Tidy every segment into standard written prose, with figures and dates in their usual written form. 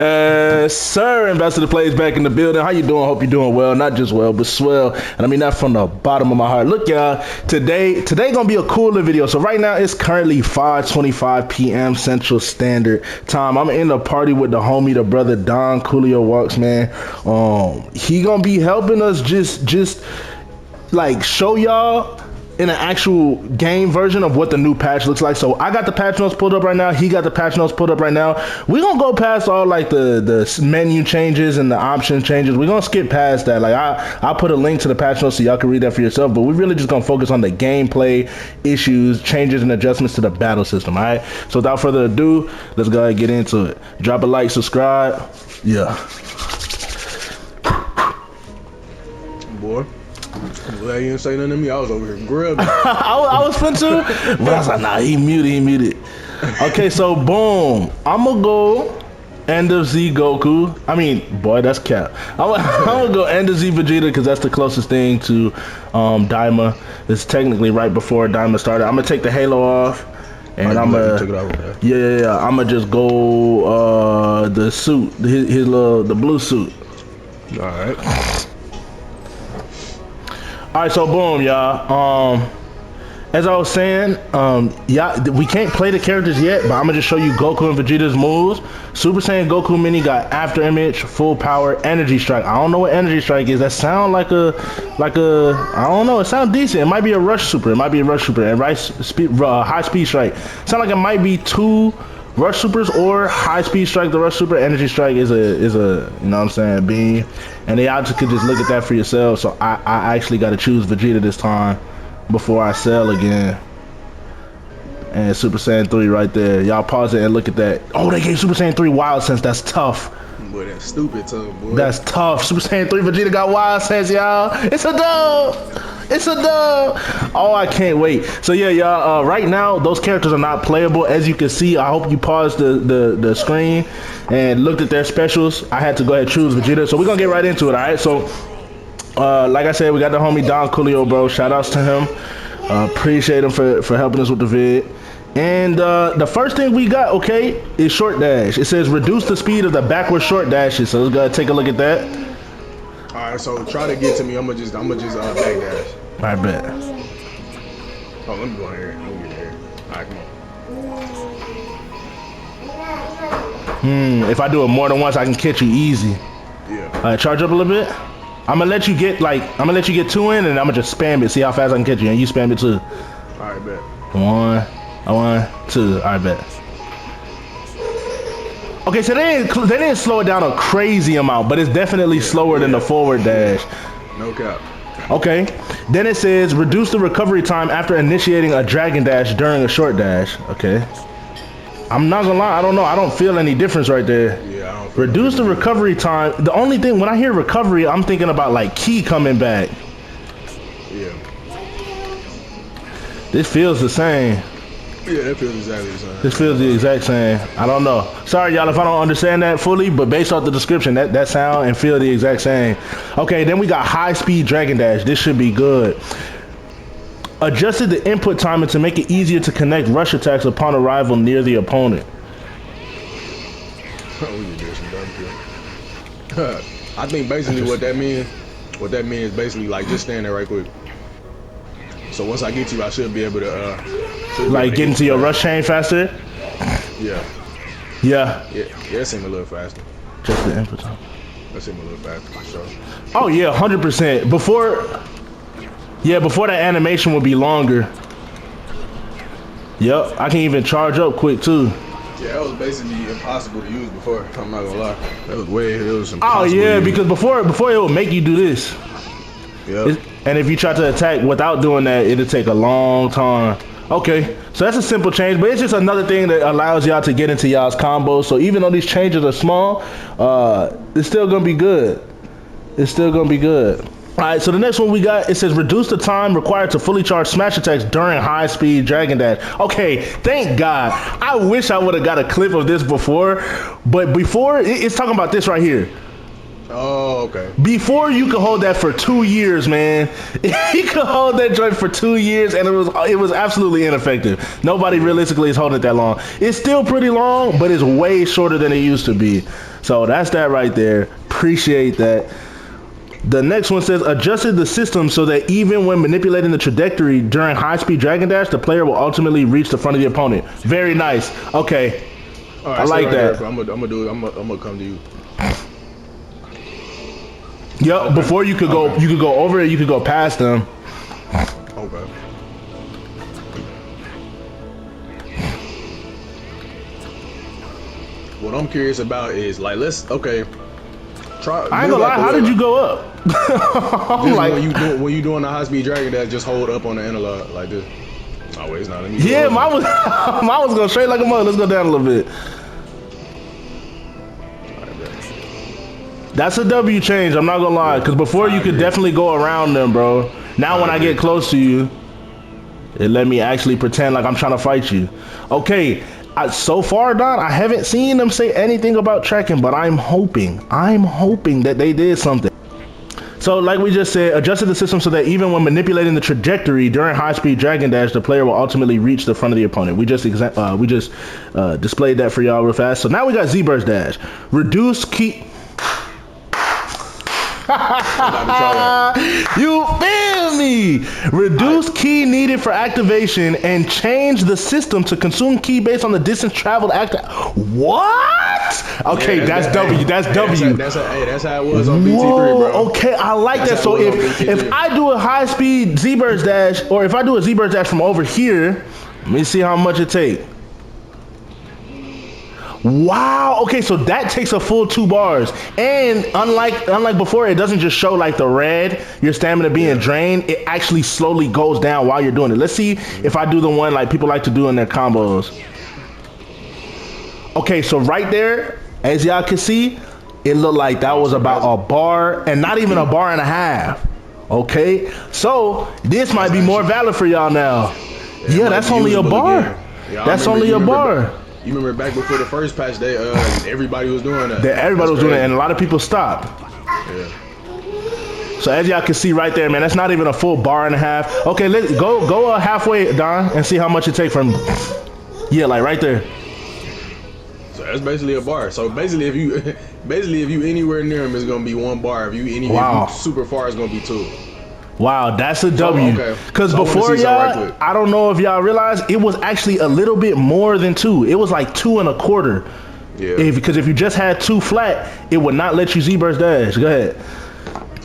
Sir, Ambassador Plays back in the building. How you doing? Hope you're doing well. Not just well, but swell. And I mean that from the bottom of my heart. Look, y'all, today gonna be a cooler video. So right now it's currently 5:25 p.m. Central Standard Time. I'm in the party with the homie, the brother Don Coolio Walks, man. He gonna be helping us just like show y'all in an actual game version of what the new patch looks like. So I got the patch notes pulled up right now. He got the patch notes pulled up right now. We're gonna go past all like the menu changes and the option changes. We're gonna skip past that. Like I'll put a link to the patch notes so y'all can read that for yourself, but we're really just gonna focus on the gameplay issues, changes, and adjustments to the battle system. All right, so without further ado, let's go ahead and get into it. Drop a like, subscribe. Yeah, boy. Glad you didn't say nothing to me. I was over here grubbing. I was fun too, but I was like, nah, he muted. Okay, so boom, I'm gonna go end of Z Goku. I mean, boy, that's cap. I'm gonna go end of Z Vegeta because that's the closest thing to Daima. It's technically right before Daima started. I'm gonna take the Halo off, and I'm gonna yeah. I'm gonna just go the suit, his little the blue suit. All right. All right, so boom, y'all. As I was saying, yeah, we can't play the characters yet, but I'm gonna just show you Goku and Vegeta's moves. Super Saiyan Goku Mini got After Image, Full Power, Energy Strike. I don't know what Energy Strike is. That sound like a, I don't know. It sounds decent. It might be a Rush Super. And High Speed Strike. Sound like it might be two Rush Supers or High Speed Strike, the Rush Super. Energy Strike is a you know what I'm saying, beam. And they obviously could just look at that for yourself. So I actually got to choose Vegeta this time before I sell again. And Super Saiyan 3 right there. Y'all pause it and look at that. Oh, they gave Super Saiyan 3 Wild Sense. That's tough. Boy, that's stupid tough, boy. That's tough. Super Saiyan 3 Vegeta got Wild Sense, y'all. It's a dub. It's a dub. Oh, I can't wait. So yeah, y'all, right now those characters are not playable. As you can see, I hope you paused the screen and looked at their specials. I had to go ahead and choose Vegeta. So we're gonna get right into it, all right? So like I said, we got the homie Don Coolio, bro. Shout outs to him. Appreciate him for helping us with the vid. And the first thing we got, okay, is short dash. It says reduce the speed of the backward short dashes. So let's go ahead and take a look at that. All right, so try to get to me. I'm gonna just back dash. I bet. Oh, let me go in here. Let me get here. All right, come on. If I do it more than once, I can catch you easy. Yeah. All right, charge up a little bit. I'm gonna let you get two in, and I'm gonna just spam it. See how fast I can catch you, and you spam it too. All right, bet. One, two. All right, bet. Okay, so they didn't slow it down a crazy amount, but it's definitely slower than the forward dash. No cap. Okay, then it says reduce the recovery time after initiating a dragon dash during a short dash. Okay, I'm not gonna lie, I don't know, I don't feel any difference right there. Yeah, I don't Reduce the recovery time. The only thing, when I hear recovery, I'm thinking about like ki coming back. Yeah. This feels the same. Yeah, that feels exactly the same. This feels the exact same. I don't know. Sorry, y'all, if I don't understand that fully, but based off the description, that sound and feel the exact same. Okay, then we got high speed dragon dash. This should be good. Adjusted the input timer to make it easier to connect rush attacks upon arrival near the opponent. I think basically what that means basically like just stand there right quick. So once I get to you, I should be able to like get into your rush chain faster? Yeah. Yeah. Yeah, that seemed a little faster. Just the input time. That seemed a little faster for sure. Oh yeah, 100%. Before that animation would be longer. Yep, I can even charge up quick too. Yeah, that was basically impossible to use before. I'm not gonna lie. That was impossible. Oh yeah, because before it would make you do this. Yeah. And if you try to attack without doing that, it'll take a long time. Okay, so that's a simple change, but it's just another thing that allows y'all to get into y'all's combos. So even though these changes are small, it's still gonna be good. It's still gonna be good. All right, so the next one we got, it says reduce the time required to fully charge smash attacks during high speed dragon dash. Okay, thank God. I wish I would have got a clip of this before, but before, it's talking about this right here. Oh, okay. Before you could hold that for 2 years, man. You could hold that joint for 2 years, and it was absolutely ineffective. Nobody realistically is holding it that long. It's still pretty long, but it's way shorter than it used to be. So that's that right there. Appreciate that. The next one says, adjusted the system so that even when manipulating the trajectory during high-speed Dragon Dash, the player will ultimately reach the front of the opponent. Very nice. Okay. All right, I like that. I'm gonna do it. I'm gonna come to you. Yep. Okay. Before you could go, you could go over it. You could go past them. Okay. What I'm curious about is like, try. I ain't gonna lie. How did you go up? I'm like, when you doing the high speed Dragon Dash, just hold up on the analog like this. Oh wait, it's not. Let me yeah, mine was going straight like a mother. Let's go down a little bit. That's a W change. I'm not gonna lie, because before you could definitely go around them, bro. Now when I get close to you, it let me actually pretend like I'm trying to fight you. Okay. So far, Don, I haven't seen them say anything about tracking, but I'm hoping that they did something. So like we just said, adjusted the system so that even when manipulating the trajectory during high-speed Dragon Dash, the player will ultimately reach the front of the opponent. We just displayed that for y'all real fast. So now we got Z-Burst Dash. Reduce key... You feel me? Reduce key needed for activation and change the system to consume key based on the distance traveled. What? Okay, yeah, that's W. That's W. That's how it was on BT3, bro. Okay, I like that. So if I do a high speed Z-Burst Dash, or if I do a Z-Burst Dash from over here, let me see how much it takes. Wow. Okay, so that takes a full 2 bars, and unlike before, it doesn't just show like the red, your stamina being drained. It actually slowly goes down while you're doing it. Let's see if I do the one like people like to do in their combos. Okay, so right there, as y'all can see, it looked like that was about a bar, and not even a bar and a half. Okay, so this might be more valid for y'all now. Yeah, that's only a bar. That's only a bar. You remember back before the first patch, everybody was doing that. Everybody was doing it, and a lot of people stopped. Yeah. So as y'all can see right there, man, that's not even a full bar and a half. Okay, let's go halfway, Don, and see how much it takes from. Yeah, like right there. So that's basically a bar. So basically, if you anywhere near him, it's gonna be 1 bar. If you super far, it's gonna be 2. Wow, that's a W. Because before y'all, I don't know if y'all realize, it was actually a little bit more than 2. It was like 2 1/4. Yeah. Because if you just had 2 flat, it would not let you Z-Burst Dash. Go ahead.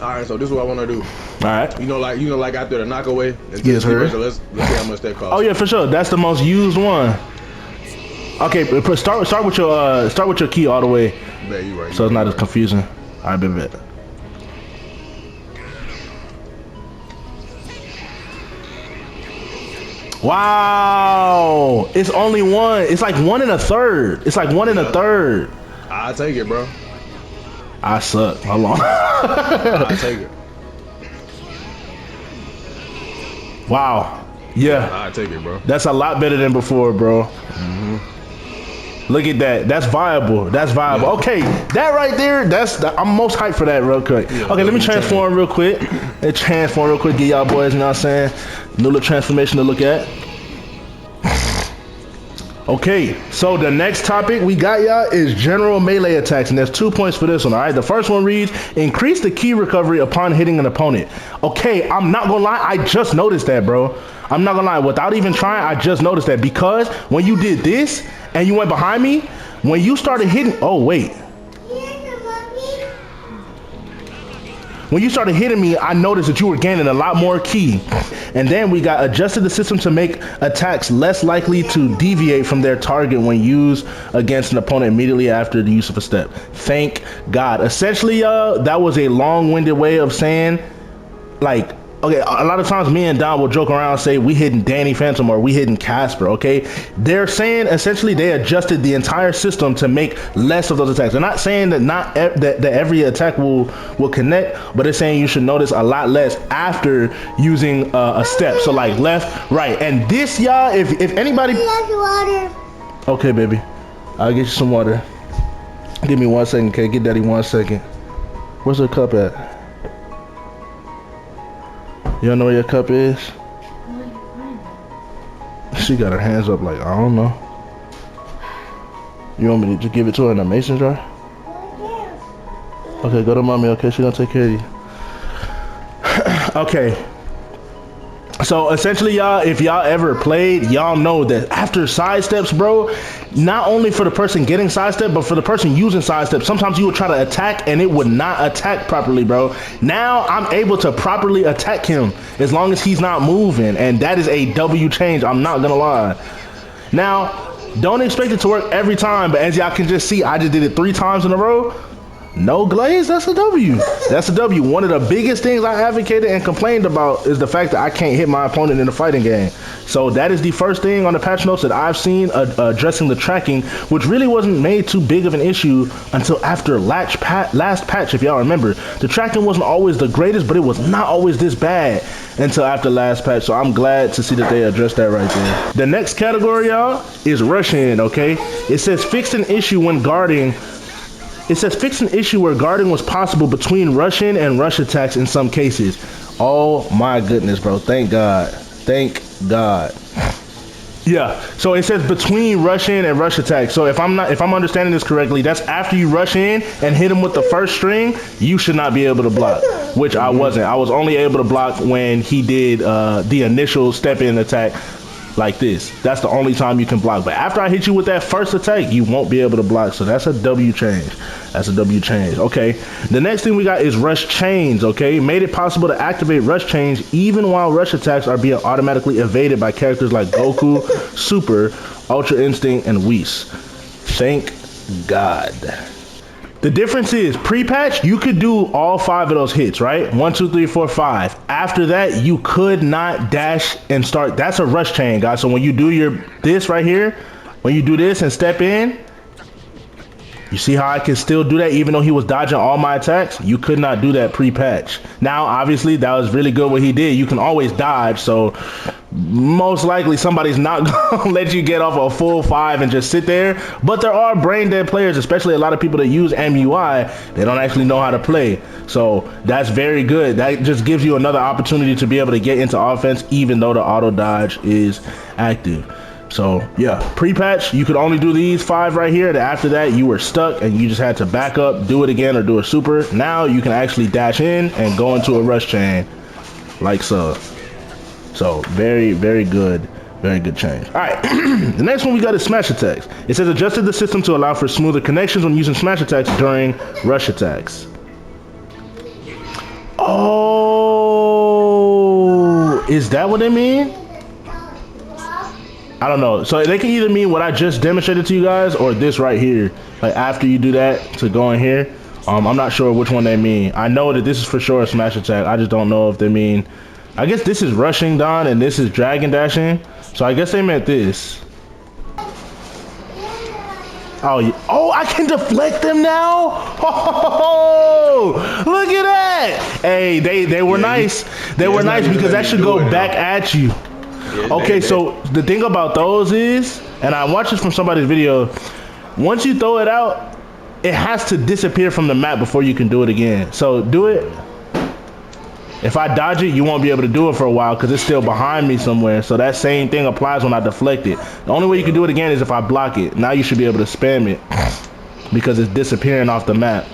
All right, so this is what I want to do. All right. You know, like after the knockaway. Yes, sir. So let's see how much that costs. Oh yeah, for sure. That's the most used one. Okay, start with your key all the way. Yeah, you right. So it's not as confusing. All right, bet. Wow, it's only 1. It's like 1 1/3. It's like 1 1/3. I'll take it, bro. I suck. Hold on. I'll take it. Wow. Yeah. I'll take it, bro. That's a lot better than before, bro. Look at that. That's viable. That's viable. Okay, that right there, I'm most hyped for that real quick. Yeah, okay, let me transform real quick. Get y'all boys, you know what I'm saying? New little transformation to look at. Okay, so the next topic we got, y'all, is general melee attacks, and there's 2 points for this one, all right? The first one reads, increase the key recovery upon hitting an opponent. Okay, I'm not gonna lie, I just noticed that, bro. I'm not gonna lie, without even trying, I just noticed that, because when you did this, and you went behind me, when you started hitting, oh wait. When you started hitting me, I noticed that you were gaining a lot more ki. And then we got adjusted the system to make attacks less likely to deviate from their target when used against an opponent immediately after the use of a step. Thank God. Essentially, that was a long-winded way of saying, like, okay, a lot of times me and Don will joke around and say we hitting Danny Phantom or we hitting Casper, okay? They're saying essentially they adjusted the entire system to make less of those attacks. They're not saying that that every attack will connect, but they're saying you should notice a lot less after using a step. So like left, right. And this, y'all, if anybody... Water. Okay, baby. I'll get you some water. Give me 1 second, okay? Get daddy 1 second. Where's the cup at? You don't know where your cup is? She got her hands up like, I don't know. You want me to just give it to her in a mason jar? Okay, go to mommy. Okay, she's gonna take care of you. Okay. So essentially, y'all, if y'all ever played, y'all know that after sidesteps, bro, not only for the person getting sidestep, but for the person using sidestep, sometimes you would try to attack and it would not attack properly, bro. Now I'm able to properly attack him as long as he's not moving, and that is a W change. I'm not gonna lie. Now, don't expect it to work every time, but as y'all can just see, I just did it 3 times in a row. No glaze, that's a W. That's a W. One of the biggest things I advocated and complained about is the fact that I can't hit my opponent in the fighting game. So that is the first thing on the patch notes that I've seen addressing the tracking, which really wasn't made too big of an issue until after last patch, if y'all remember. The tracking wasn't always the greatest, but it was not always this bad until after last patch. So I'm glad to see that they addressed that right there. The next category, y'all, is rush in, okay? It says fixed an issue when guarding. It says fix an issue where guarding was possible between rush in and rush attacks in some cases. Oh my goodness, bro. Thank God. Thank God. Yeah, so it says between rush in and rush attack. So if I'm understanding this correctly, that's after you rush in and hit him with the first string, you should not be able to block, which I wasn't. I was only able to block when he did the initial step in attack like this. That's the only time you can block. But after I hit you with that first attack, you won't be able to block. So that's a W change. That's a W change. Okay. The next thing we got is rush chains. Okay. Made it possible to activate rush chains even while rush attacks are being automatically evaded by characters like Goku, Super, Ultra Instinct, and Whis. Thank God. The difference is pre-patch, you could do all 5 of those hits, right? 1, 2, 3, 4, 5. After that, you could not dash and start. That's a rush chain, guys. So when you do this right here, when you do this and step in, you see how I can still do that even though he was dodging all my attacks? You could not do that pre-patch. Now, obviously, that was really good what he did. You can always dodge, so most likely somebody's not gonna let you get off a full 5 and just sit there. But there are brain dead players, especially a lot of people that use MUI. They don't actually know how to play. So that's very good. That just gives you another opportunity to be able to get into offense even though the auto dodge is active. So yeah, pre-patch, you could only do these 5 right here. After that, you were stuck and you just had to back up, do it again, or do a super. Now you can actually dash in and go into a rush chain like so. So very, very good. Very good change. All right, the next one we got is smash attacks. It says adjusted the system to allow for smoother connections when using smash attacks during rush attacks. Oh, is that what they mean? I don't know. So they can either mean what I just demonstrated to you guys or this right here. Like after you do that to go in here. I'm not sure which one they mean. I know that this is for sure a smash attack. I just don't know if they mean, I guess this is rushing down and this is dragon dashing. So I guess they meant this. Oh, yeah. Oh, I can deflect them now. Oh, look at that. Hey, they were nice. They were nice because that should go back at you. Okay, so the thing about those is, and I watched this from somebody's video, once you throw it out, it has to disappear from the map before you can do it again. So do it. If I dodge it, you won't be able to do it for a while because it's still behind me somewhere. So that same thing applies when I deflect it. The only way you can do it again is if I block it. Now you should be able to spam it because it's disappearing off the map.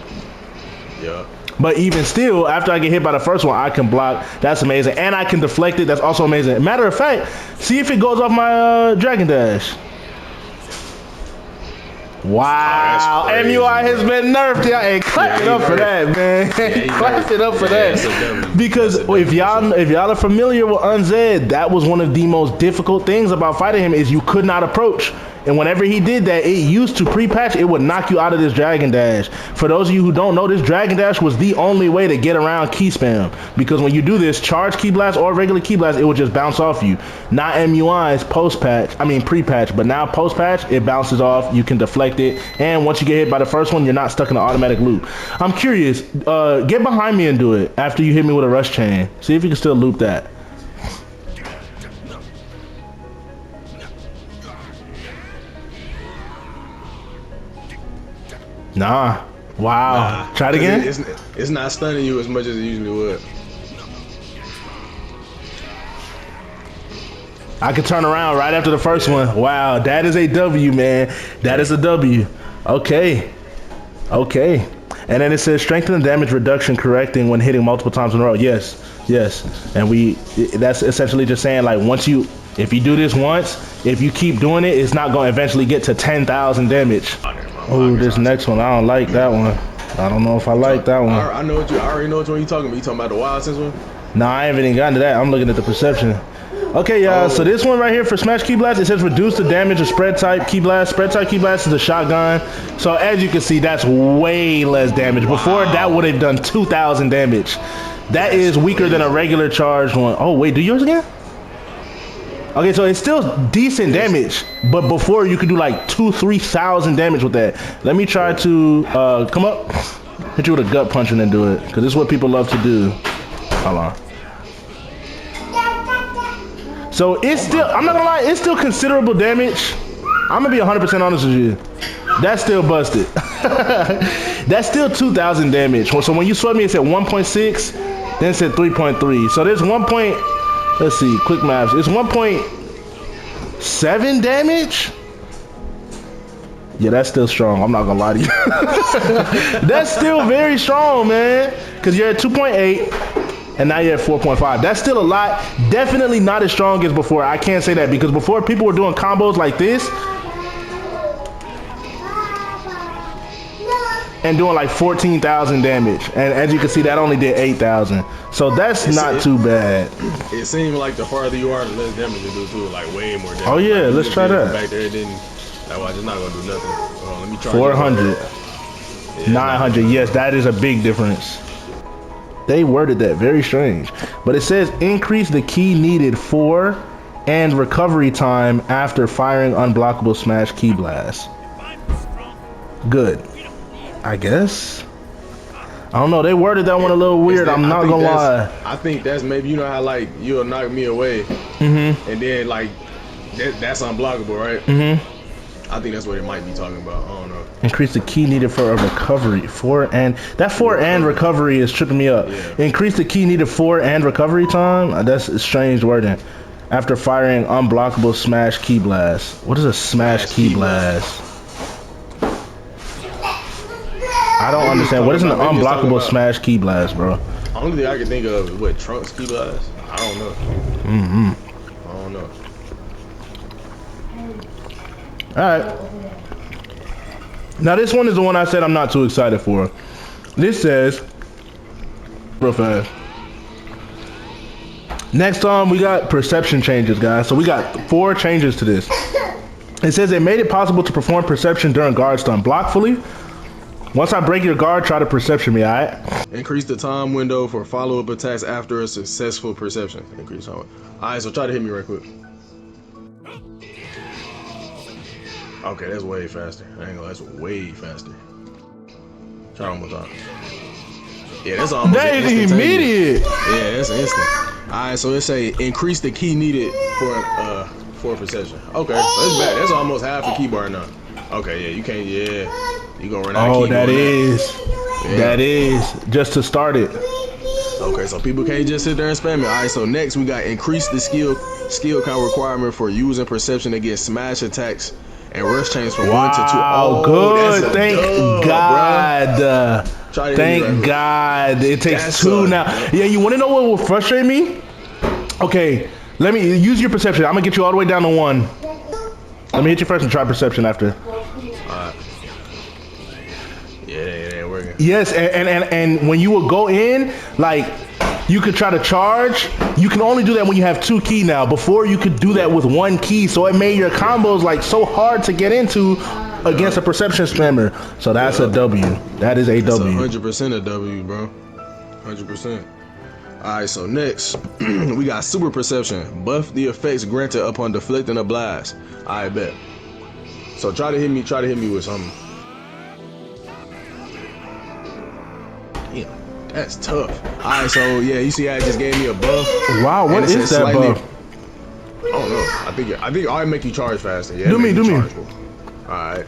Yeah. But even still, after I get hit by the first one, I can block. That's amazing. And I can deflect it. That's also amazing. Matter of fact, see if it goes off my Dragon Dash. Wow. Oh, MUI has been nerfed. Y'all ain't clap it up for that, man. Clap it up for that. Because if y'all are familiar with Unzed, that was one of the most difficult things about fighting him is you could not approach. And whenever he did that, it used to pre-patch, it would knock you out of this Dragon Dash. For those of you who don't know, this Dragon Dash was the only way to get around key spam. Because when you do this, charge key blast or regular key blast, it will just bounce off you. Not MUI's post-patch, I mean pre-patch, but now post-patch, it bounces off, you can deflect it. And once you get hit by the first one, you're not stuck in an automatic loop. I'm curious, get behind me and do it after you hit me with a rush chain. See if you can still loop that. Nah. Wow. Nah, try it again. It's not stunning you as much as it usually would. I could turn around right after the first one. Wow, that is a W, man. That is a W. Okay. Okay. And then it says strengthen the damage reduction correcting when hitting multiple times in a row. Yes, yes. And that's essentially just saying like if you do this once, if you keep doing it, it's not going to eventually get to 10,000 damage. Oh, this next one, I don't like that one. I don't know if I like that one. I already know which one you're talking about. You talking about the wild sense one? No, I haven't even gotten to that. I'm looking at the perception. Okay, y'all. So this one right here for Smash Key Blast, it says reduce the damage of spread type Key Blast. Spread type Key Blast is a shotgun. So as you can see, that's way less damage. Before that would have done 2,000 damage. That is weaker than a regular charged one. Oh wait, do yours again? Okay, so it's still decent damage, but before you could do like 2,000-3,000 damage with that. Let me try to come up, hit you with a gut punch and then do it, because this is what people love to do. Hold on. So it's still, I'm not gonna lie, it's still considerable damage. I'm gonna be 100% honest with you. That's still busted. That's still 2,000 damage. So when you swept me, it said 1.6, then it said 3.3. So there's let's see, quick maths. It's 1.7 damage? Yeah, that's still strong. I'm not gonna lie to you. That's still very strong, man. Because you're at 2.8. And now you're at 4.5. That's still a lot. Definitely not as strong as before. I can't say that because before people were doing combos like this and doing like 14,000 damage. And as you can see, that only did 8,000. So that's not too bad. It seemed like the farther you are, the less damage you do too. Like way more damage. Oh yeah, like, let's try that. Back there, it didn't. Like, well, I'm just not gonna do nothing. Let me try. 400. Yeah, 900. Yes, that is a big difference. They worded that very strange, but it says increase the key needed for and recovery time after firing unblockable Smash Key Blast. Good, I guess. I don't know. They worded that one a little weird. I'm not gonna lie. I think that's maybe, you know how like you'll knock me away, and then like that's unblockable, right? I think that's what it might be talking about. I don't know. Increase the key needed for a recovery. Recovery is tripping me up. Yeah. Increase the key needed for and recovery time. That's strange wording. After firing unblockable Smash Key Blast. What is a Smash Key Blast? I don't understand. What is an unblockable Smash Key Blast, bro? Only thing I can think of is what, Trunks Key Blast? I don't know. I don't know. Alright. Now this one is the one I said I'm not too excited for. This says, real fast. Next we got perception changes, guys. So we got 4 changes to this. It says it made it possible to perform perception during guard stun. Block fully. Once I break your guard, try to perception me, alright? Increase the time window for follow-up attacks after a successful perception. Increase time. Alright, so try to hit me right quick. Okay, that's way faster. I ain't gonna, that's way faster. Try one more time. Yeah, that's almost immediate. Yeah, that's instant. Alright, so it say increase the key needed for perception. Okay, so it's bad. That's almost half the key bar now. Okay, yeah, you can't, you gonna run out of key. That is just to start it. Okay, so people can't just sit there and spam it. Alright, so next we got increase the skill count requirement for using perception against smash attacks and rush chains from 1 to 2. Oh, good. Thank God. Thank God. It takes 2 now. Yeah, you want to know what will frustrate me? Okay, let me use your perception. I'm gonna get you all the way down to 1. Let me hit you first and try perception after. Alright. Yeah, it ain't working. Yes, and when you will go in, like, you could try to charge. You can only do that when you have 2 keys now. Before you could do that with 1 key, so it made your combos like so hard to get into against a perception spammer. So that's a W. That is a W. 100% a W, bro. 100%. Alright, so next we got super perception. Buff the effects granted upon deflecting a blast. I bet. So try to hit me with something. Damn, that's tough. Alright, so yeah, you see how it just gave me a buff. Wow, what is that buff? I don't know. I think I'll make you charge faster. Yeah, do me. Alright.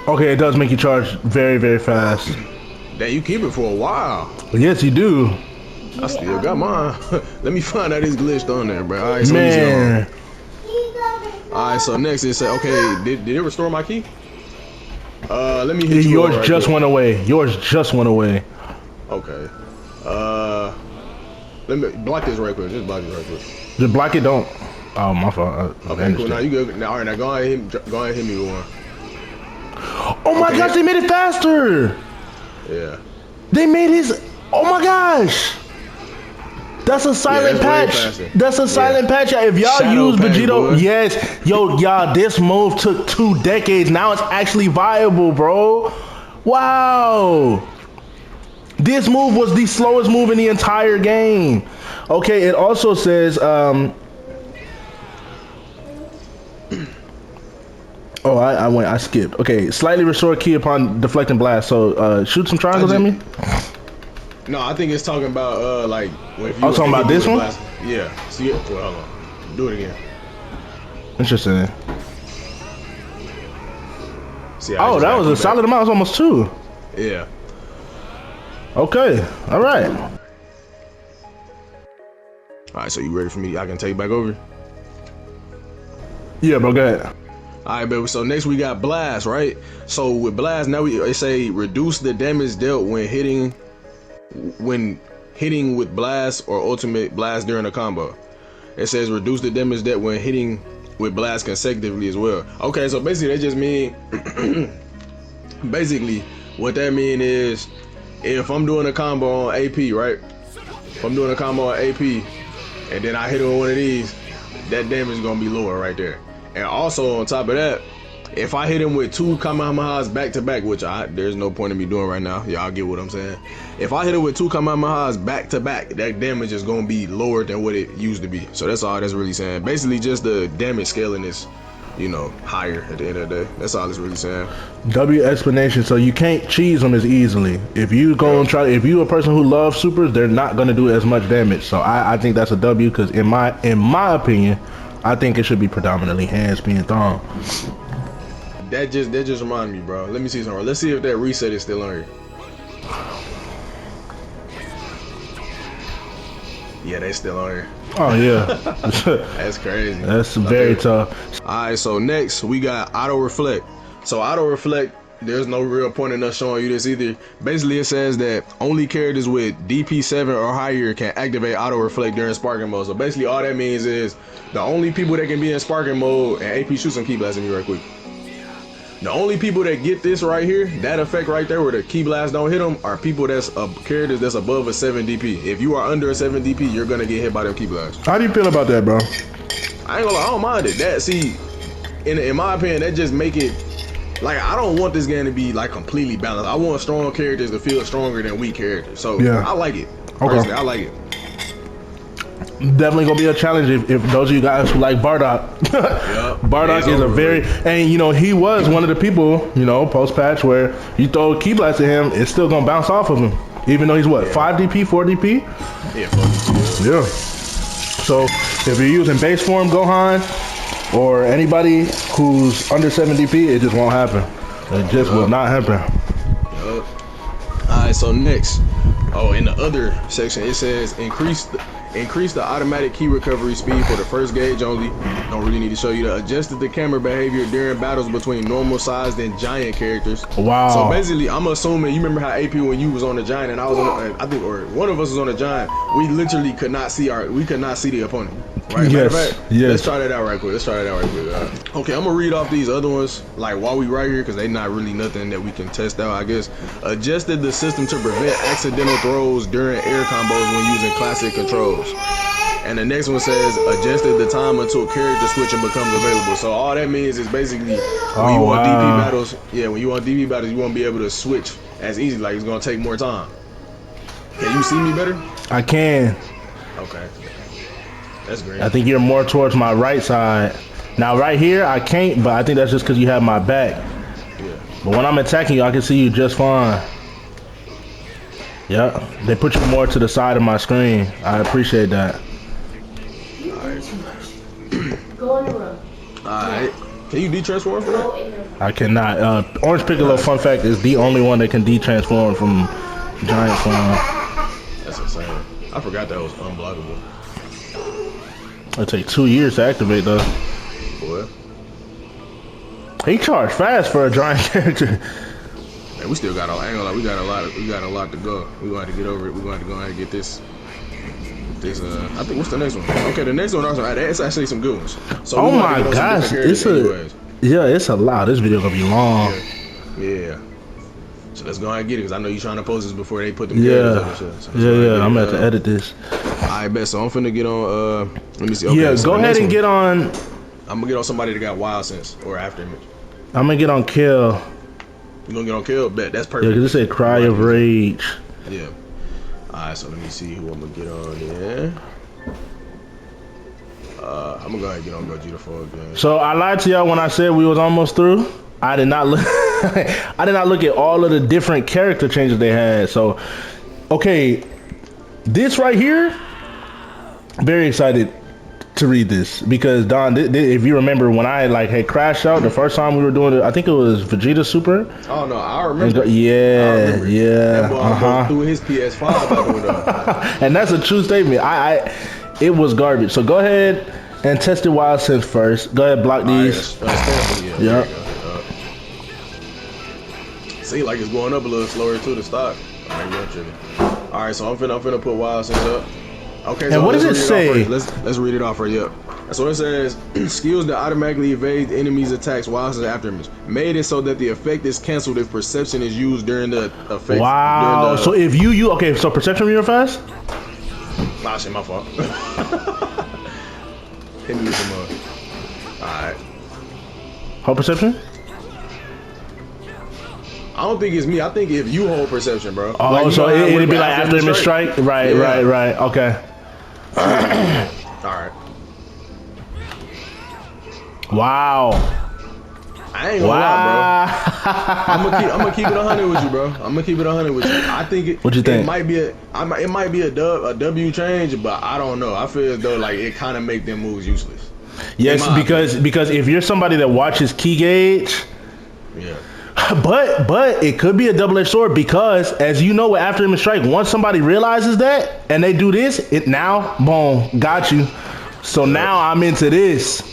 Okay, it does make you charge very, very fast. That you keep it for a while. Yes, you do. I still got mine. Let me find out it's glitched on there, bro. Alright, so man. Alright, Alright, so next it said, okay, did it restore my key? Let me hit you. Yours right just quick. went away. Yours just went away. Okay. Let me block this right quick. Just block this right quick. Just block it, don't. Oh, my fault. Okay, cool. Now you good. Now, all right, now go ahead and hit me with one. Oh my gosh, they made it faster. Yeah. They made his. Oh my gosh. That's a silent patch. That's a silent patch. If y'all Shadow use patch, Vegito, boy. yes, yo, y'all, this move took 2 decades. Now it's actually viable, bro. Wow. This move was the slowest move in the entire game. Okay, it also says, oh, I skipped. Okay, slightly restore key upon deflecting blast. So, shoot some triangles at me. No, I think it's talking about like. If I was talking about this one. Blast. Yeah. See it? Well, hold on. Do it again. Interesting. See, oh, that was a solid amount. It's almost 2. Yeah. Okay. All right. All right. So you ready for me? I can take back over. Yeah, bro. Go ahead. All right, baby. So next we got blast, right? So with blast, now they say reduce the damage dealt when hitting with blast or ultimate blast during a combo. It says reduce the damage dealt when hitting with blast consecutively as well. Okay, so basically that just mean basically what that mean is if I'm doing a combo on AP, right? If I'm doing a combo on AP and then I hit it with one of these, that damage is gonna be lower right there. And also on top of that, if I hit him with 2 Kamehamehas back to back, which there's no point in me doing right now, y'all get what I'm saying. If I hit him with 2 Kamehamehas back to back, that damage is gonna be lower than what it used to be. So that's all that's really saying. Basically, just the damage scaling is, you know, higher at the end of the day. That's all it's really saying. W explanation. So you can't cheese them as easily. If you go and try, if you a person who loves supers, they're not gonna do as much damage. So I think that's a W because in my opinion, I think it should be predominantly hands being thrown. That just reminded me, bro. Let me see something. Let's see if that reset is still on here. Yeah, they still on here. Oh yeah. That's crazy. That's very tough. Alright, so next we got auto reflect. So auto reflect, there's no real point in us showing you this either. Basically it says that only characters with DP7 or higher can activate auto reflect during sparking mode. So basically all that means is the only people that can be in sparking mode, and AP shoot some key blasts at me right quick. The only people that get this right here, that effect right there where the key blast don't hit them, are people that's characters that's above a 7 DP. If you are under a 7 DP, you're gonna get hit by them key blasts. How do you feel about that, bro? I ain't gonna lie, I don't mind it. That, see, in my opinion, that just make it like, I don't want this game to be like completely balanced. I want strong characters to feel stronger than weak characters. So yeah, I like it. Personally, I like it. Definitely gonna be a challenge if those of you guys who like Bardock. Yep. Bardock is a very, and you know, he was one of the people, you know, post patch where you throw a key blast at him, it's still gonna bounce off of him, even though he's what, 5 DP, 4 DP? Yeah, 4 DP. Yeah. So if you're using base form Gohan or anybody who's under 7 DP, it just won't happen. It just will not happen. Alright, so next, in the other section it says increase the automatic key recovery speed for the first gauge only. Don't really need to show you that. Adjusted the camera behavior during battles between normal sized and giant characters. Wow. So basically, I'm assuming you remember how AP when you was on the giant and I was on, I think, or one of us was on the giant. We literally could not see the opponent. Right? Yes. Yes. Let's try that out right quick. Okay, I'm gonna read off these other ones like while we right here because they not really nothing that we can test out. I guess adjusted the system to prevent accidental throws during air combos when using classic controls. And the next one says adjusted the time until character switching becomes available. So all that means is basically when you want DP battles, when you want DP battles, you won't be able to switch as easy. Like it's gonna take more time. Can you see me better? I can. Okay. That's great. I think you're more towards my right side. Now right here I can't, but I think that's just because you have my back. Yeah. But when I'm attacking you, I can see you just fine. Yep, they put you more to the side of my screen. I appreciate that. Go in the room. Alright. Can you de-transform for that? I cannot. Orange Piccolo, fun fact, is the only one that can de-transform from giant form. That's insane. I forgot that was unblockable. It'll take 2 years to activate though. Boy. He charged fast for a giant character. Man, we still got a. I ain't gonna lie, we got a lot to go. We gonna have to get over it. We gonna have to go ahead and get this. I think what's the next one? Okay, the next one also. It's actually some good ones. So oh my gosh, it's a lot. This video gonna be long. Yeah. So let's go ahead and get it, because I know you trying to post this before they put them characters up and shit. So I'm gonna have to edit this. I bet. So I'm finna get on. Let me see. Okay, yeah, so go ahead and get on. I'm gonna get on somebody that got wild sense or after image. I'm gonna get on Kill. You gonna get on Kill? Bet. That's perfect. Yeah, cause it said Cry of Rage. Yeah. Alright, so let me see who I'm gonna get on there. I'm gonna go ahead and get on Gogeta 4 again. So I lied to y'all when I said we was almost through. I did not look. I did not look at all of the different character changes they had. So, okay, this right here. Very excited to read this because Don, if you remember when I had crashed out the first time we were doing it, I think it was Vegeta Super. Oh no, I remember. Yeah. That boy through his PS5. And that's a true statement. It was garbage. So go ahead and test the wild sense first. Go ahead, block these. Yeah. See, like it's going up a little slower too to start. All right, so I'm finna put wild sense up. Okay, so and what does it say? Let's read it off right here. So it says skills that automatically evade enemies' attacks while it's after image. Made it so that the effect is canceled if perception is used during the effect. Wow. So if you okay, so perception real fast? Nah, shit, my fault. Hit me with some alright. Hold perception? I don't think it's me. I think if you hold perception, bro. Oh, like, so it'd be like after image strike? Right. Okay. Alright. Wow. I ain't gonna lie, bro. I'm gonna keep it 100 with you, bro. I'm gonna keep it 100 with you. I think what you think? It might be a W change, but I don't know. I feel as though like it kind of make them moves useless. Yes, because if you're somebody that watches key gauge, yeah. But it could be a double-edged sword because, as you know, with after image strike, once somebody realizes that and they do this, it now boom got you. So now I'm into this.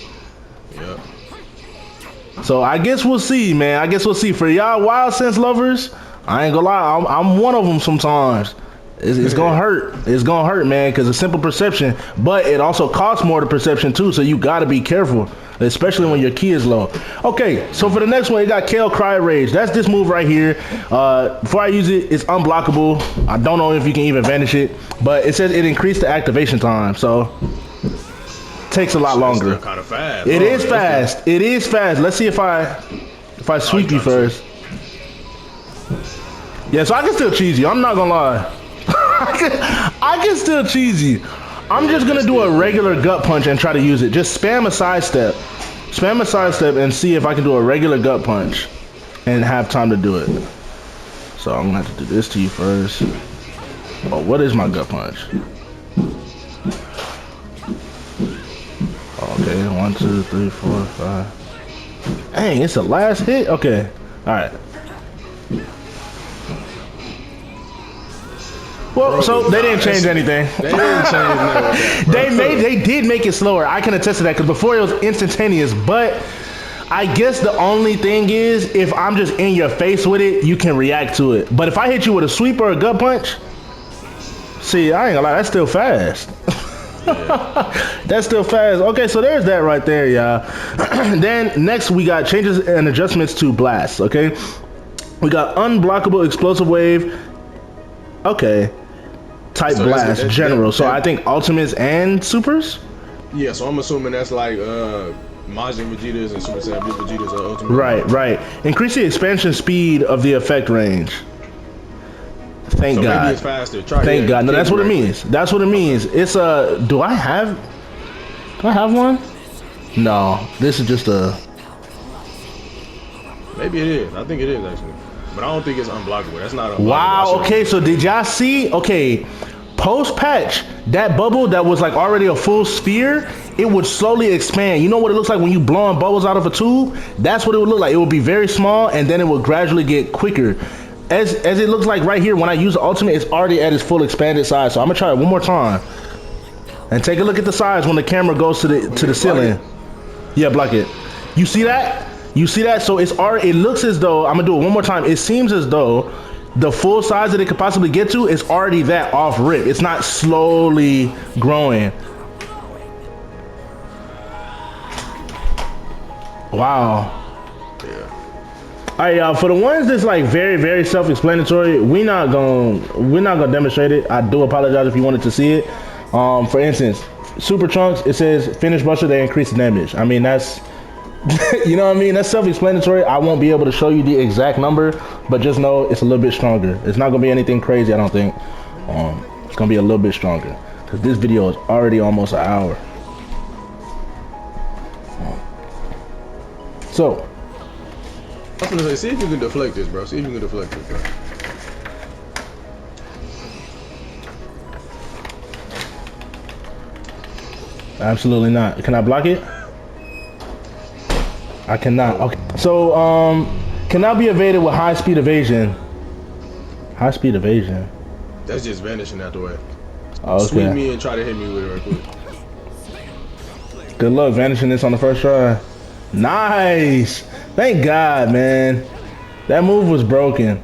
Yeah. So I guess we'll see, man. I guess we'll see. For y'all wild sense lovers, I ain't gonna lie, I'm one of them sometimes. It's gonna hurt. It's gonna hurt, man, because it's simple perception, but it also costs more to perception too, so you gotta be careful, especially when your key is low. Okay, so for the next one, you got Kale Cry Rage. That's this move right here. Before I use it, it's unblockable. I don't know if you can even vanish it, but it says it increased the activation time, so takes a lot longer. Kind of fast. It is fast. It is fast. Let's see if I sweep you first. Yeah, so I can still cheese you. I'm not gonna lie. I can still cheese you. I'm just gonna do a regular gut punch and try to use it. Just spam a sidestep. Spam a sidestep and see if I can do a regular gut punch and have time to do it. So I'm gonna have to do this to you first. Oh, what is my gut punch? Okay, 1, 2, 3, 4, 5. Dang, it's the last hit? Okay, alright. Well, so they didn't change anything. They didn't change nothing. They did make it slower. I can attest to that because before it was instantaneous. But I guess the only thing is if I'm just in your face with it, you can react to it. But if I hit you with a sweep or a gut punch, see, I ain't gonna lie, that's still fast. Yeah. That's still fast. Okay, so there's that right there, y'all. Then next we got changes and adjustments to blast. Okay, we got unblockable explosive wave. Okay. Type so blast general. So I think ultimates and supers? Yeah, so I'm assuming that's like Majin Vegetas and Super Saiyan Blue Vegetas are ultimate. Right. Increase the expansion speed of the effect range. Thank God. Maybe it's faster. Thank God. No, that's what it means. That's what it means. It's a do I have one? No. This is just a maybe it is. I think it is actually. But I don't think it's unblockable. That's not unblockable. Wow, okay, so did y'all see? Okay, post-patch, that bubble that was like already a full sphere, it would slowly expand. You know what it looks like when you blowing bubbles out of a tube? That's what it would look like. It would be very small, and then it would gradually get quicker. As it looks like right here, when I use the ultimate, it's already at its full expanded size. So I'm gonna try it one more time. And take a look at the size when the camera goes to the ceiling. Yeah, block it. You see that? You see that? So it's already, it looks as though, I'm gonna do it one more time. It seems as though the full size that it could possibly get to is already that off rip. It's not slowly growing. Wow. Yeah. All right, y'all. For the ones that's like very self-explanatory, we're not gonna demonstrate it. I do apologize if you wanted to see it. For instance, Super Trunks, it says finish Buster, they increase the damage. I mean, that's you know what I mean? That's self-explanatory. I won't be able to show you the exact number, but just know it's a little bit stronger. It's not gonna be anything crazy, I don't think. It's gonna be a little bit stronger because this video is already almost an hour. So, I'm gonna say, see if you can deflect this, bro. See if you can deflect this, bro. absolutely not. Can I block it? I cannot. Okay. So, cannot be evaded with high speed evasion. High speed evasion. That's just vanishing out the way. Okay. Sweep me and try to hit me with it right quick. Good luck vanishing this on the first try. Nice. Thank God, man. That move was broken.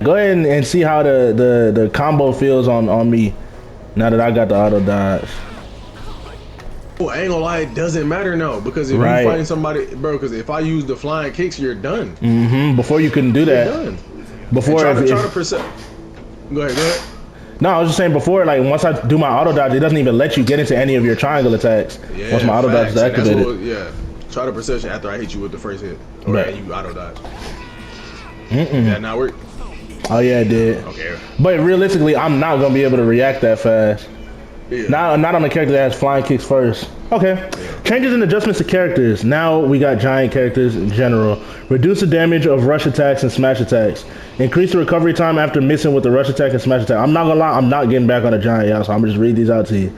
Go ahead and see how the combo feels on me now that I got the auto dodge. Oh, I ain't gonna lie, it doesn't matter now because if you fighting somebody, bro, because if I use the flying kicks, you're done. Before you couldn't do that. You're done. Before try to percent. Go ahead. No, I was just saying before, like once I do my auto dodge, it doesn't even let you get into any of your triangle attacks. Yeah, once my auto dodge is activated. Yeah. Try to perception after I hit you with the first hit. Or you auto dodge. Did that not work? Oh yeah, it did. Okay. But realistically, I'm not gonna be able to react that fast. Yeah. Not on the character that has flying kicks first. Okay. Yeah. Changes and adjustments to characters. Now we got giant characters in general. Reduce the damage of rush attacks and smash attacks. Increase the recovery time after missing with the rush attack and smash attack. I'm not gonna lie, I'm not getting back on a giant, y'all, so I'm gonna just read these out to you.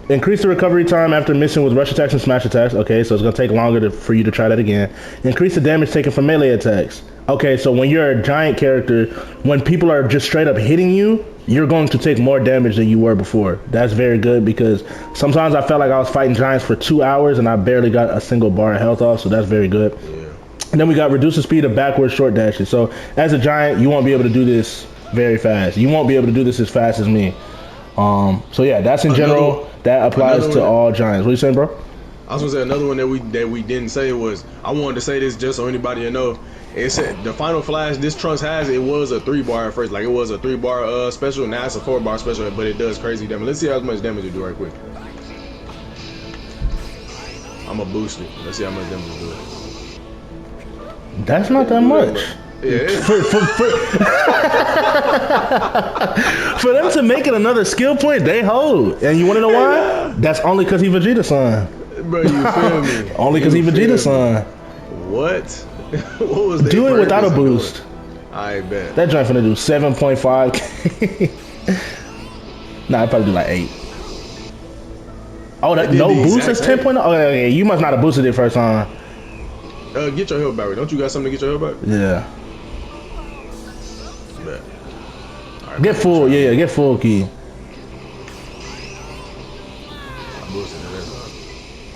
Increase the recovery time after missing with rush attacks and smash attacks. Okay, so it's gonna take longer for you to try that again. Increase the damage taken from melee attacks. Okay, so when you're a giant character, when people are just straight up hitting you, you're going to take more damage than you were before. That's very good because sometimes I felt like I was fighting giants for 2 hours and I barely got a single bar of health off, so that's very good. Yeah. And then we got reduce the speed of backward short dashes. So as a giant, you won't be able to do this very fast. You won't be able to do this as fast as me. So yeah, that's in general. That applies to all giants. What you saying, bro? I was gonna say another one that we didn't say was, I wanted to say this just so anybody will know. It said the final flash this Trunks has, it was a 3-bar at first, like it was a 3-bar special. Now it's a 4-bar special, but it does crazy damage. Let's see how much damage it do right quick. I'm gonna boost it. Let's see how much damage it do. That's not that much. Yeah. For them to make it another skill point, they hold. And you want to know why? That's only because he Vegeta-san. Bro, you feel me? Only because he Vegeta-san. What? What was that? Do it without a boost. I bet. That joint finna do 7.5k. Nah, I'd probably do like 8. Oh, that no boost? That's 10.0? Oh, okay, you must not have boosted it first time. Get your health back. Don't you got something to get your health back? Yeah. Bet. Right, get full, yeah, get full key.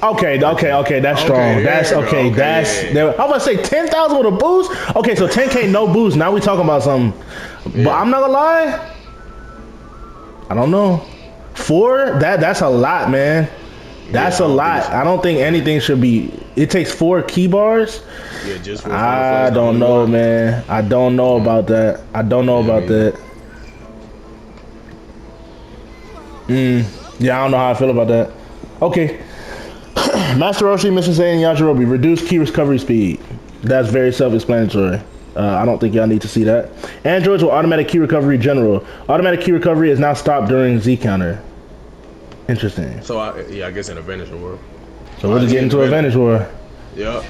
Okay, that's strong. That's okay. That's I was about to say 10,000 with a boost. Okay, so 10k no boost. Now we talking about something. Yeah. But I'm not gonna lie. I don't know. 4? That's a lot, man. That's a lot. I don't think anything should be. It takes 4 key bars. Yeah, just for I don't know, man. I don't know about that. I don't know about that. Yeah, I don't know how I feel about that. Okay. Master Roshi, Mr. Saiyan, Yajirobe, reduce key recovery speed. That's very self-explanatory. I don't think y'all need to see that. Androids with automatic key recovery general. Automatic key recovery is now stopped during Z counter. Interesting. So I guess in a Vanishing World. So we're just getting to a Vantage War. Yep.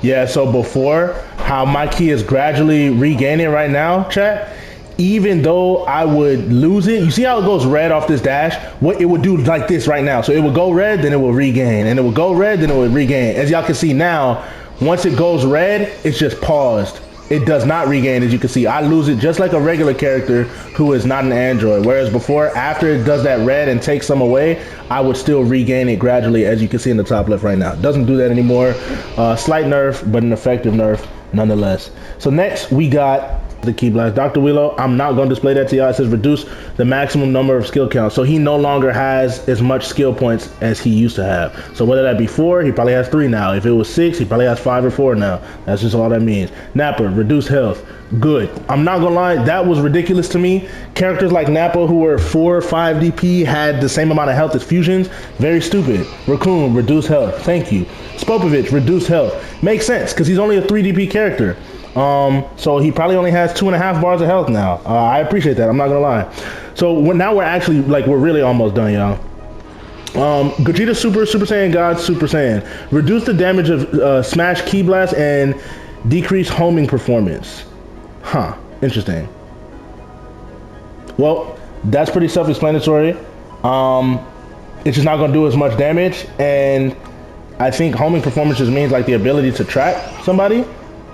Yeah, so before, how my key is gradually regaining right now, chat, even though I would lose it, you see how it goes red off this dash? What it would do like this right now. So it would go red, then it will regain, and it will go red, then it will regain. As y'all can see now, once it goes red, it's just paused. it does not regain, as you can see. I lose it just like a regular character who is not an android. Whereas before, after it does that red and takes some away, I would still regain it gradually, as you can see in the top left right now. It doesn't do that anymore. Slight nerf, but an effective nerf nonetheless. So next we got the key blast. Dr. Willow, I'm not going to display that to y'all. It says reduce the maximum number of skill counts. So he no longer has as much skill points as he used to have. So whether that be 4, he probably has 3 now. If it was 6, he probably has 5 or 4 now. That's just all that means. Nappa, reduce health. Good. I'm not gonna lie, that was ridiculous to me. Characters like Nappa who were 4 or 5 DP had the same amount of health as fusions. Very stupid. Raccoon, reduce health. Thank you. Spopovich, reduce health. Makes sense because he's only a 3 DP character. So he probably only has 2.5 bars of health now. I appreciate that. I'm not gonna lie. So now we're actually we're really almost done, y'all. Gogeta Super Saiyan God Super Saiyan. Reduce the damage of Smash Key Blast and decrease homing performance. Huh. Interesting. Well, that's pretty self-explanatory. It's just not gonna do as much damage, and I think homing performance just means like the ability to track somebody,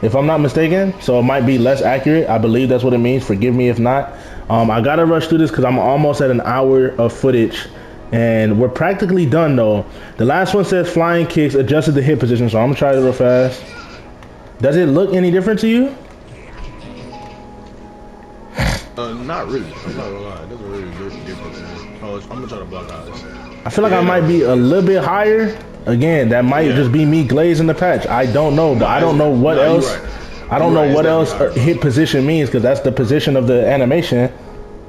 if I'm not mistaken. So it might be less accurate. I believe that's what it means. Forgive me if not. I gotta rush through this because I'm almost at an hour of footage and we're practically done though. The last one says flying kicks adjusted the hip position, so I'm gonna try it real fast. Does it look any different to you? Not really. I'm not gonna lie. It doesn't really look different. I'm gonna try to block out this. I feel like I might be a little bit higher. Again, that might just be me glazing the patch. I don't know, but I don't know what else. Right. I don't know what else hit position means because that's the position of the animation.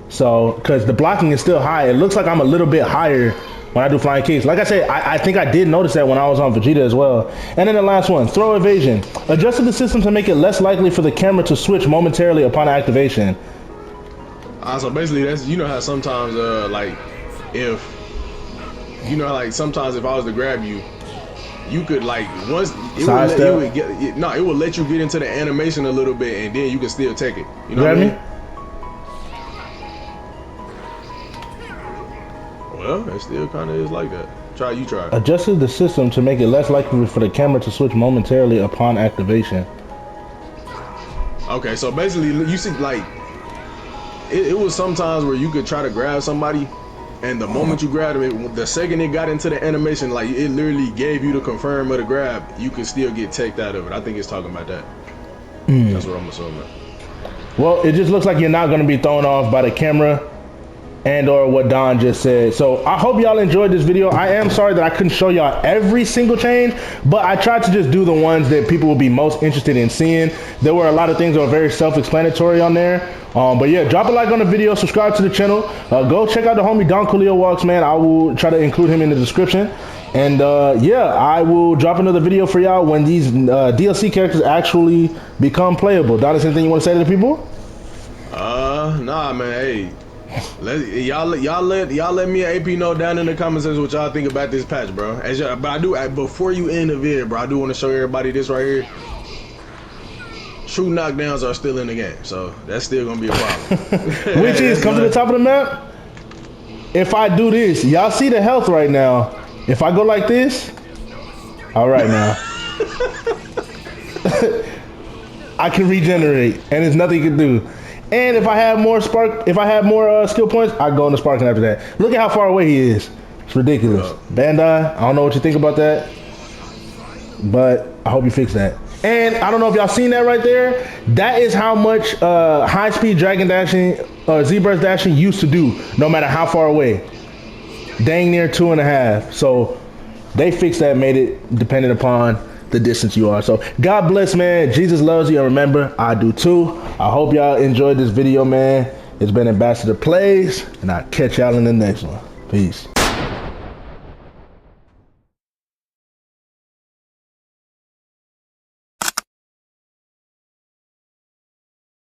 So, because the blocking is still high, it looks like I'm a little bit higher when I do flying kicks. Like I said, I think I did notice that when I was on Vegeta as well. And then the last one, throw evasion. Adjusted the system to make it less likely for the camera to switch momentarily upon activation. So basically, that's how sometimes sometimes if I was to grab you, you could once it would let you get into the animation a little bit, and then you can still take it. You know what I mean? Well, it still kind of is like that. Try. Adjusted the system to make it less likely for the camera to switch momentarily upon activation. Okay, so basically, you see, it was sometimes where you could try to grab somebody, and the moment you grabbed it, the second it got into the animation, it literally gave you the confirm of the grab, you could still get teched out of it. I think it's talking about that. That's what I'm assuming. Well, it just looks like you're not going to be thrown off by the camera and or what Don just said. So I hope y'all enjoyed this video. I am sorry that I couldn't show y'all every single change, but I tried to just do the ones that people will be most interested in seeing. There were a lot of things that were very self-explanatory on there. But yeah, drop a like on the video, subscribe to the channel. Go check out the homie Don Coolio Walks, man. I will try to include him in the description. And yeah, I will drop another video for y'all when these DLC characters actually become playable. Don, is there anything you want to say to the people? Nah, man. Hey, y'all let me and AP know down in the comment section what y'all think about this patch, bro. Before you end the video, bro, I do want to show everybody this right here. True knockdowns are still in the game, so that's still gonna be a problem. Which is come to the top of the map. If I do this, y'all see the health right now. If I go like this, all right now, I can regenerate, and there's nothing you can do. And if I have more skill points, I go into sparking after that. Look at how far away he is. It's ridiculous. Bandai, I don't know what you think about that, but I hope you fix that. And I don't know if y'all seen that right there. That is how much high-speed dragon dashing or Z-burst dashing used to do, no matter how far away. Dang near 2.5. So they fixed that, made it dependent upon the distance you are. So God bless, man. Jesus loves you, and remember, I do too. I hope y'all enjoyed this video, man. It's been Ambassador Plays, and I'll catch y'all in the next one. Peace.